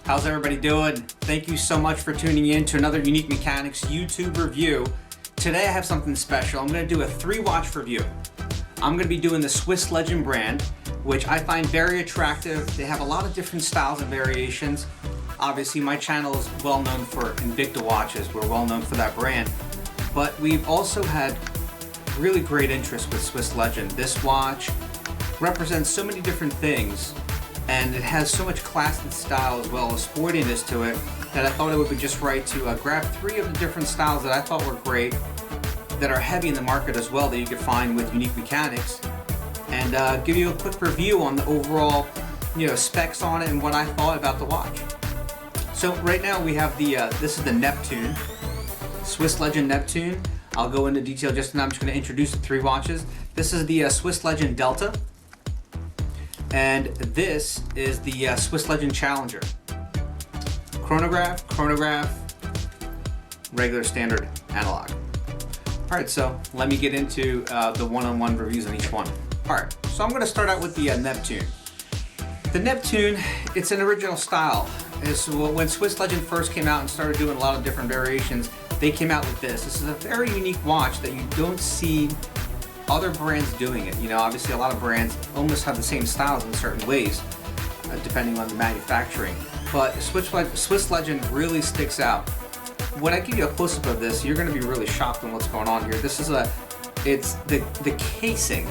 How's everybody doing? Thank you so much for tuning in to another Unique Mechanics YouTube review. Today I have something special. I'm going to do a 3-watch review. I'm going to be doing the Swiss Legend brand, which I find very attractive. They have a lot of different styles and variations. Obviously my channel is well known for Invicta watches. We're well known for that brand. But we've also had really great interest with Swiss Legend. This watch represents so many different things, and it has so much class and style as well as sportiness to it that I thought it would be just right to grab 3 of the different styles that I thought were great, that are heavy in the market as well, that you could find with Unique Mechanics, and give you a quick review on the overall specs on it and what I thought about the watch. So right now we have the this is the Neptune, Swiss Legend Neptune. I'll go into detail just now. I'm just going to introduce the 3 watches. This is the Swiss Legend Delta, and this is the Swiss Legend Challenger. Chronograph, regular standard analog. Alright, so let me get into the one-on-one reviews on each one. Alright, so I'm going to start out with the Neptune. The Neptune, it's an original style. When Swiss Legend first came out and started doing a lot of different variations, they came out with this. This is a very unique watch that you don't see other brands doing it. Obviously a lot of brands almost have the same styles in certain ways, depending on the manufacturing. But Swiss Legend really sticks out. When I give you a close-up of this, you're going to be really shocked on what's going on here. This is the casing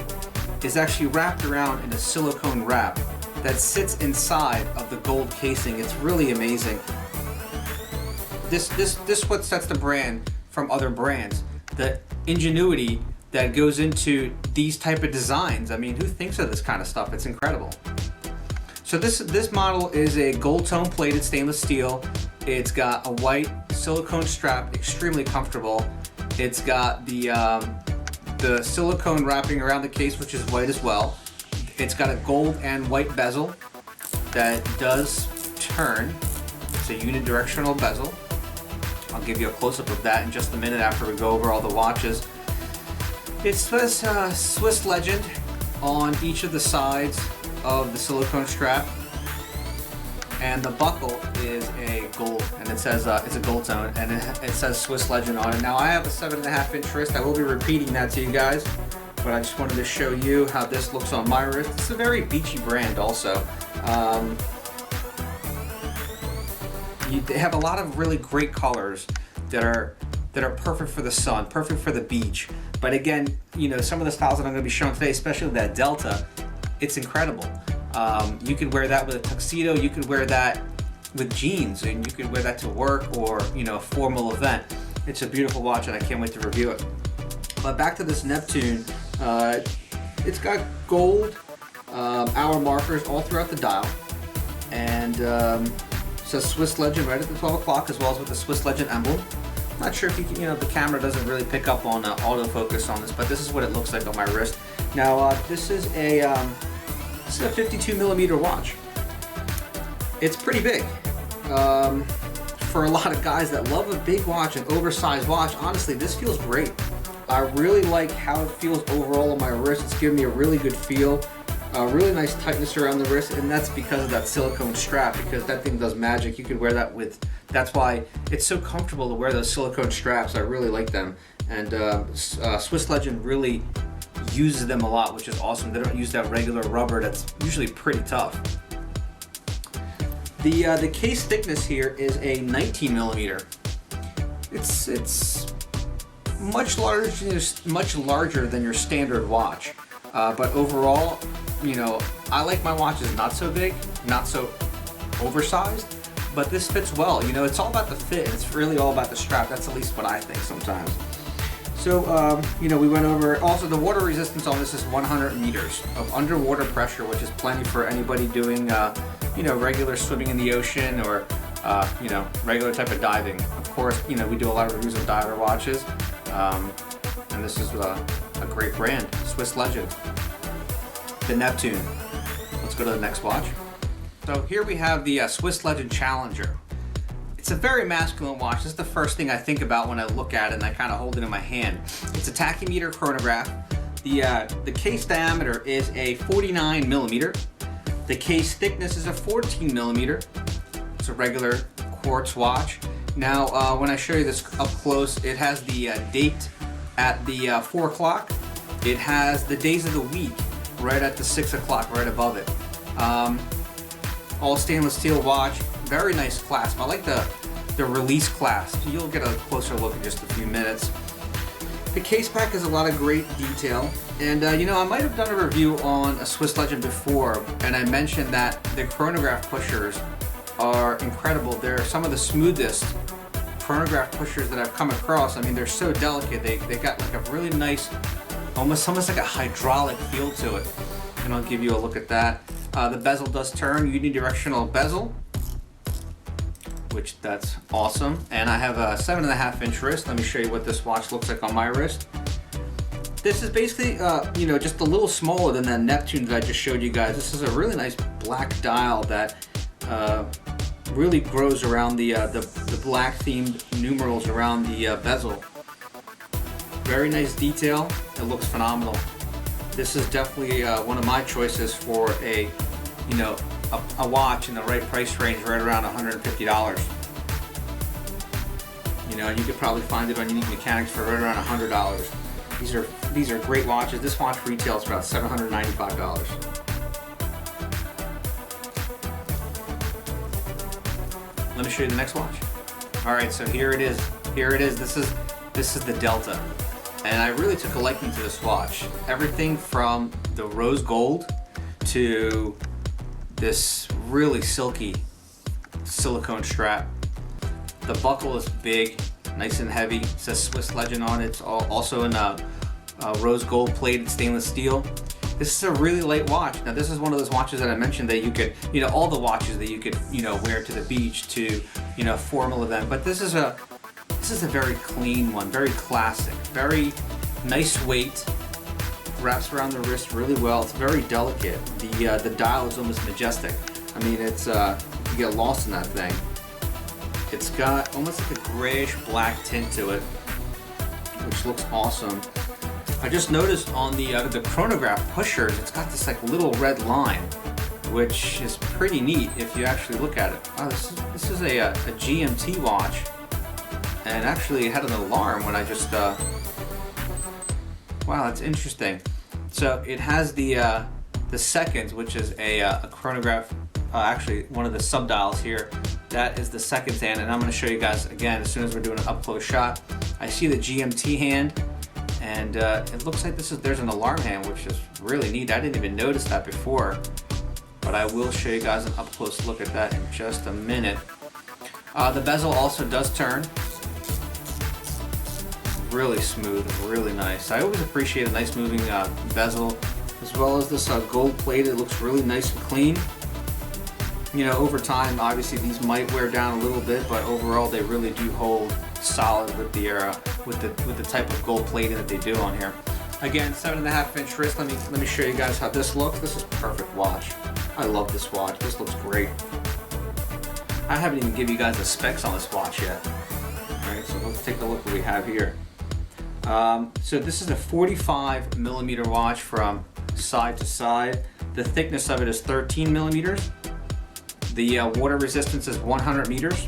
is actually wrapped around in a silicone wrap that sits inside of the gold casing. It's really amazing. This what sets the brand from other brands. The ingenuity that goes into these type of designs. I mean, who thinks of this kind of stuff? It's incredible. So this model is a gold tone plated stainless steel. It's got a white silicone strap, extremely comfortable. It's got the silicone wrapping around the case, which is white as well. It's got a gold and white bezel that does turn. It's a unidirectional bezel. I'll give you a close-up of that in just a minute after we go over all the watches. It says Swiss Legend on each of the sides of the silicone strap, and the buckle is a gold, and it says it's a gold tone, and it says Swiss Legend on it. Now I have a 7.5-inch wrist. I will be repeating that to you guys, but I just wanted to show you how this looks on my wrist. It's a very beachy brand also. They have a lot of really great colors that are perfect for the sun, perfect for the beach. But again, some of the styles that I'm going to be showing today, especially that Delta, it's incredible. You could wear that with a tuxedo, you could wear that with jeans, and you could wear that to work or a formal event. It's a beautiful watch and I can't wait to review it. But back to this Neptune, it's got gold hour markers all throughout the dial, and it says Swiss Legend right at the 12 o'clock, as well as with the Swiss Legend emblem. Not sure if you can, the camera doesn't really pick up on autofocus on this, but this is what it looks like on my wrist. Now this is a 52mm watch. It's pretty big. For a lot of guys that love a big watch, an oversized watch, honestly, this feels great. I really like how it feels overall on my wrist. It's giving me a really good feel. Really nice tightness around the wrist, and that's because of that silicone strap, because that thing does magic. You could wear that with, that's why it's so comfortable to wear those silicone straps. I really like them, and Swiss Legend really uses them a lot, which is awesome. They don't use that regular rubber that's usually pretty tough. The case thickness here is a 19mm. It's much larger than your standard watch, but overall, I like my watches not so big, not so oversized, but this fits well. It's all about the fit, and it's really all about the strap. That's at least what I think sometimes. So, we went over, also the water resistance on this is 100 meters of underwater pressure, which is plenty for anybody doing, regular swimming in the ocean or, regular type of diving. Of course, we do a lot of reviews of diver watches, and this is a great brand, Swiss Legend, the Neptune. Let's go to the next watch. So here we have the Swiss Legend Challenger. It's a very masculine watch. This is the first thing I think about when I look at it and I kind of hold it in my hand. It's a tachymeter chronograph. The case diameter is a 49mm. The case thickness is a 14mm. a regular quartz watch. Now, when I show you this up close, it has the date at the 4 o'clock. It has the days of the week right at the 6 o'clock, right above it. All stainless steel watch, very nice clasp. I like the release clasp. You'll get a closer look in just a few minutes. The case pack has a lot of great detail, and you know, I might have done a review on a Swiss Legend before, and I mentioned that the chronograph pushers are incredible. They're some of the smoothest chronograph pushers that I've come across. I mean, they're so delicate. They got like a really nice, almost like a hydraulic feel to it. And I'll give you a look at that. The bezel does turn, unidirectional bezel, which that's awesome. And I have a 7.5 inch wrist. Let me show you what this watch looks like on my wrist. This is basically, you know, just a little smaller than that Neptune that I just showed you guys. This is a really nice black dial that really grows around the black themed numerals around the bezel. Very nice detail. It looks phenomenal. This is definitely one of my choices for a, you know, a watch in the right price range, right around $150. You know, you could probably find it on Unique Mechanics for right around $100. These are great watches. This watch retails for about $795. Let me show you the next watch. All right, so here it is. Here it is. This is the Delta, and I really took a liking to this watch. Everything from the rose gold to this really silky silicone strap. The buckle is big, nice and heavy. It says Swiss Legend on it. It's also in a rose gold plated stainless steel. This is a really light watch. Now, this is one of those watches that I mentioned that you could, you know, all the watches that you could, you know, wear to the beach, to, you know, formal event. But this is a very clean one, very classic, very nice weight. Wraps around the wrist really well. It's very delicate. The dial is almost majestic. I mean, it's you get lost in that thing. It's got almost like a grayish black tint to it, which looks awesome. I just noticed on the chronograph pushers, it's got this like little red line, which is pretty neat if you actually look at it. Wow, this is a GMT watch, and actually it had an alarm when I just. Wow, that's interesting. So it has the seconds, which is a chronograph. Actually, one of the subdials here. That is the seconds hand, and I'm going to show you guys again as soon as we're doing an up close shot. I see the GMT hand, and it looks like there's an alarm hand, which is really neat. I didn't even notice that before, but I will show you guys an up close look at that in just a minute. The bezel also does turn. Really smooth and really nice. I always appreciate a nice moving bezel, as well as this gold plate. It looks really nice and clean. You know, over time, obviously these might wear down a little bit, but overall they really do hold solid with the type of gold plating that they do on here. Again, 7.5 inch wrist. Let me show you guys how this looks. This is a perfect watch. I love this watch. This looks great. I haven't even given you guys the specs on this watch yet. All right, so let's take a look what we have here. So this is a 45 millimeter watch from side to side. The thickness of it is 13 millimeters. The water resistance is 100 meters.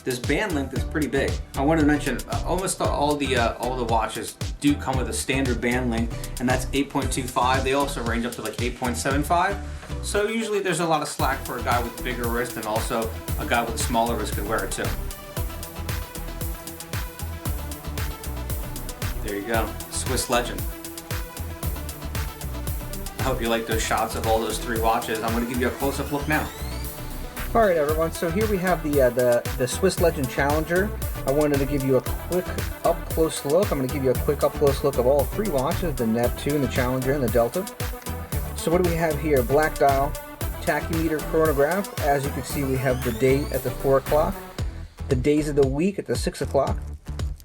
This band length is pretty big. I wanted to mention almost all the watches do come with a standard band length, and that's 8.25. They also range up to like 8.75. So usually there's a lot of slack for a guy with a bigger wrist, and also a guy with a smaller wrist could wear it too. There you go, Swiss Legend. I hope you like those shots of all those three watches. I'm going to give you a close-up look now. All right, everyone. So here we have the Swiss Legend Challenger. I wanted to give you a quick up-close look. I'm going to give you a quick up-close look of all three watches: the Neptune, the Challenger, and the Delta. So what do we have here? Black dial, tachymeter chronograph. As you can see, we have the date at the 4 o'clock, the days of the week at the 6 o'clock.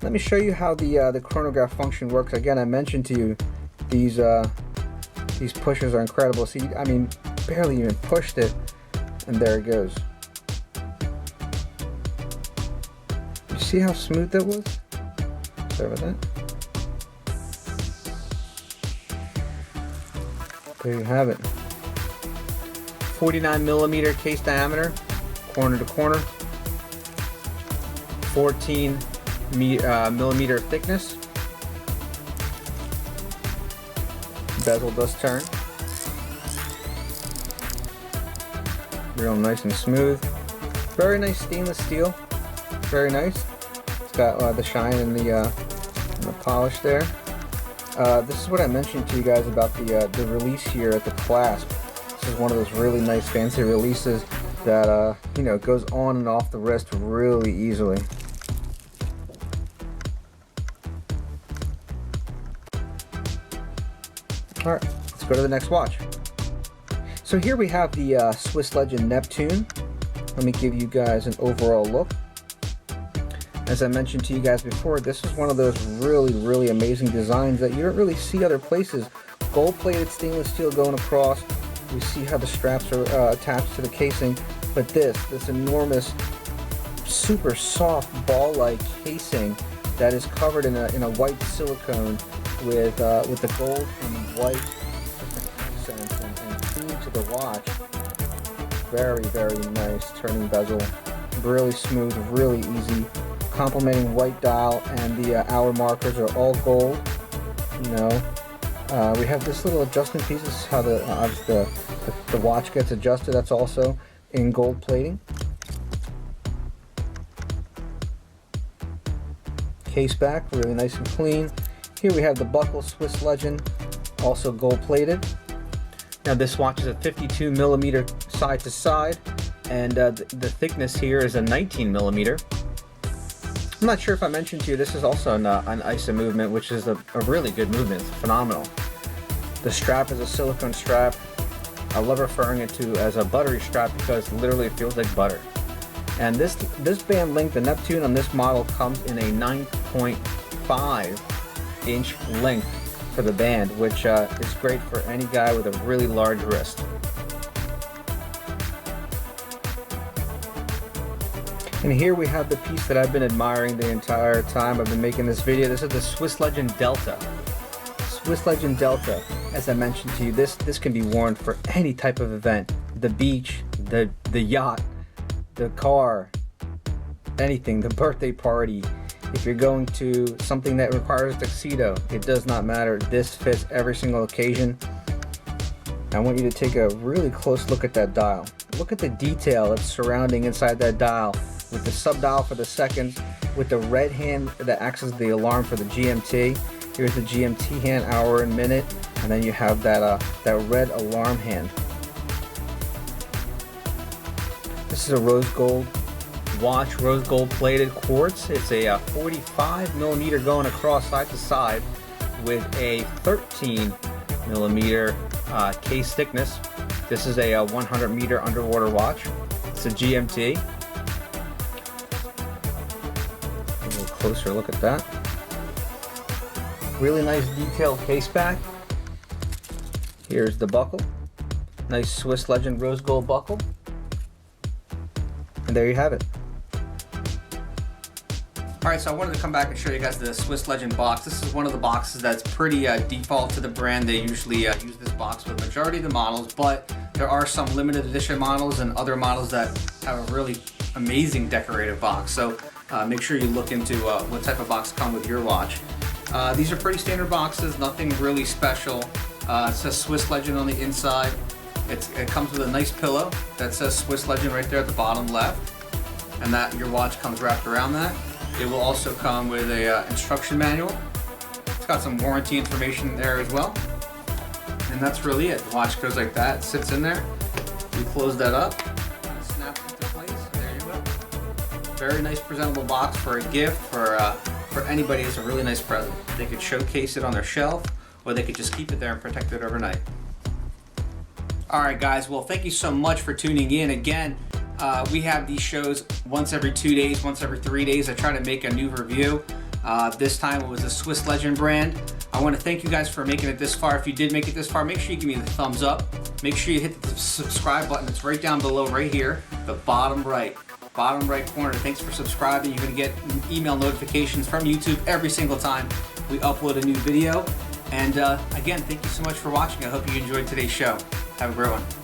Let me show you how the chronograph function works. Again, I mentioned to you these pushers are incredible. See, I mean, barely even pushed it, and there it goes. You see how smooth that was? Sorry about that. There you have it. 49 millimeter case diameter. corner to corner. 14 millimeter thickness. Bezel does turn. Real nice and smooth. Very nice stainless steel. Very nice. It's got the shine and the polish there. This is what I mentioned to you guys about the release here at the clasp. This is one of those really nice fancy releases that you know, goes on and off the wrist really easily. Alright, let's go to the next watch. So here we have the Swiss Legend Neptune. Let me give you guys an overall look. As I mentioned to you guys before, this is one of those really amazing designs that you don't really see other places. Gold-plated stainless steel going across. We see how the straps are attached to the casing, but this enormous, super soft ball-like casing that is covered in a white silicone with the gold and white accents and theme to the watch. Very nice turning bezel, really smooth, really easy. Complementing white dial, and the hour markers are all gold. You know, we have this little adjustment piece. This is how the watch gets adjusted. That's also in gold plating. Case back, really nice and clean. Here we have the buckle, Swiss Legend, also gold plated. Now this watch is a 52 millimeter side to side, and the thickness here is a 19 millimeter. I'm not sure if I mentioned to you, this is also an ISA movement, which is a really good movement. It's phenomenal. The strap is a silicone strap. I love referring it to as a buttery strap because literally it feels like butter. And this band length, the Neptune on this model, comes in a 9.5 inch length for the band, which is great for any guy with a really large wrist. And here we have the piece that I've been admiring the entire time I've been making this video. This is the Swiss Legend Delta. Swiss Legend Delta, as I mentioned to you, this can be worn for any type of event. The beach, the yacht, the car, anything, the birthday party. If you're going to something that requires a tuxedo, it does not matter. This fits every single occasion. I want you to take a really close look at that dial. Look at the detail that's surrounding inside that dial, with the sub-dial for the seconds, with the red hand that acts as the alarm for the GMT. Here's the GMT hand, hour and minute, and then you have that red alarm hand. This is a rose gold watch, rose gold plated quartz. It's a 45 millimeter going across side to side with a 13 millimeter case thickness. This is a 100 meter underwater watch. It's a GMT. A little closer look at that. Really nice detailed case back. Here's the buckle. Nice Swiss Legend rose gold buckle. And there you have it. Alright, so I wanted to come back and show you guys the Swiss Legend box. This is one of the boxes that's pretty default to the brand. They usually use this box for the majority of the models, but there are some limited edition models and other models that have a really amazing decorative box. So make sure you look into what type of box come with your watch. These are pretty standard boxes, nothing really special. It says Swiss Legend on the inside. It comes with a nice pillow that says Swiss Legend right there at the bottom left, and that your watch comes wrapped around that. It will also come with a instruction manual. It's got some warranty information there as well. And that's really it. The watch goes like that, it sits in there. You close that up, and it snaps into place. There you go. Very nice presentable box for a gift, for anybody. It's a really nice present. They could showcase it on their shelf, or they could just keep it there and protect it overnight. Alright guys, well thank you so much for tuning in. Again, we have these shows once every 2 days, once every 3 days. I try to make a new review. This time it was the Swiss Legend brand. I want to thank you guys for making it this far. If you did make it this far, make sure you give me the thumbs up. Make sure you hit the subscribe button. It's right down below right here, the bottom right corner. Thanks for subscribing. You're going to get email notifications from YouTube every single time we upload a new video. And again, thank you so much for watching. I hope you enjoyed today's show. Have a great one.